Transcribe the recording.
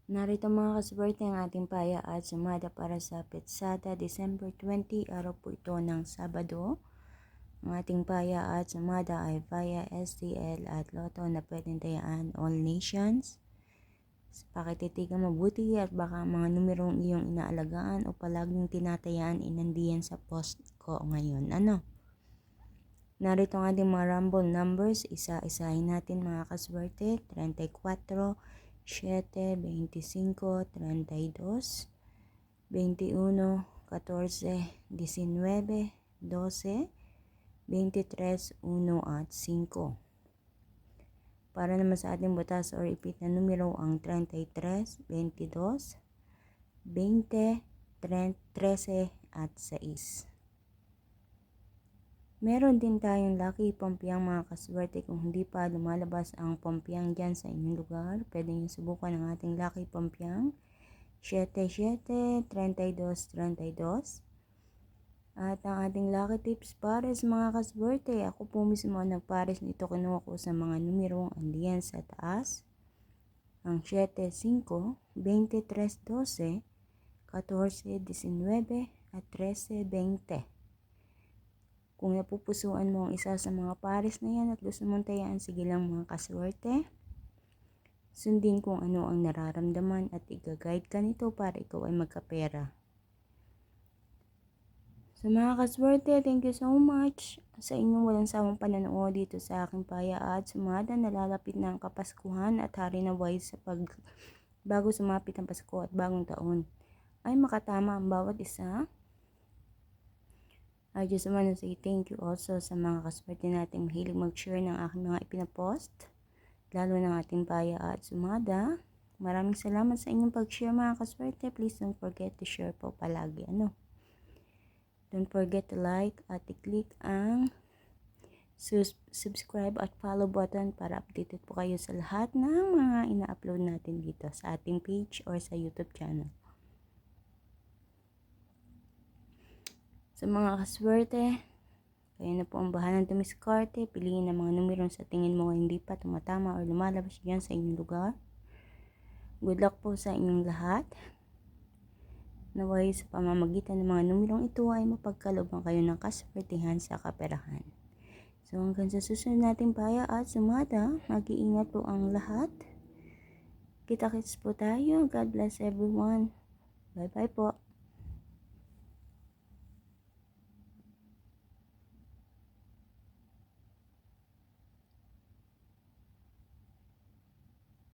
Narito mga kaswerte ang ating paya at sumada para sa Petsada, December 20, araw po ito ng Sabado. Ang ating paya at sumada ay via STL at Lotto na pwedeng tayaan all nations. Pakititigan mabuti at baka mga numerong iyong inaalagaan o palaging tinatayaan inandiyan sa post ko ngayon. Narito ang ating mga rumble numbers, isa-isahin natin mga kaswerte, 34, 7, 25, 32, 21, 14, 19, 12, 23, 1 at 5. Para naman sa ating butas or repeat na numero ang 33, 22, 20, 13 at 6. Meron din tayong lucky pompiyang mga kaswerte. Kung hindi pa lumalabas ang pompiyang dyan sa inyong lugar, pwede nyo subukan ang ating lucky pompiyang 77, 32, 32. At ang ating lucky tips pares mga kaswerte, ako po mismo ang nagpares nito, kinuha ko sa mga numerong andiyan sa taas. Ang 7, 5, 23, 12, 14, 19 at 13, 20. Kung napupusuan mo ang isa sa mga pares na yan at gusto mong tayaan, sige lang mga kaswerte. Sundin kung ano ang nararamdaman at i-guide ka nito para ikaw ay magkapera. So mga kaswerte, thank you so much sa inyong walang sawang pananood dito sa aking paya at sumada. Nalalapit na ang Kapaskuhan at hari na wise sa bago sumapit ang Pasko at bagong taon ay makatama ang bawat isa. I just want to say thank you also sa mga kaswerte natin mahilig mag-share ng aking mga ipinapost, lalo ng ating paya at sumada. Maraming salamat sa inyong pag-share mga kaswerte. Please don't forget to share po palagi. Don't forget to like at i-click ang subscribe at follow button para updated po kayo sa lahat ng mga ina-upload natin dito sa ating page or sa YouTube channel. Sa mga kaswerte, kayo na po ang bahalang dumiskarte. Piliin ang mga numerong sa tingin mo hindi pa tumatama or lumalabas yan sa inyong lugar. Good luck po sa inyong lahat. Naway sa pamamagitan ng mga numerong ito ay mapagkalooban kayo ng kaswertihan sa kaperahan. So hanggang sa susunod nating paya at sumada, mag-iingat po ang lahat. Kita-kits po tayo. God bless everyone. Bye-bye po.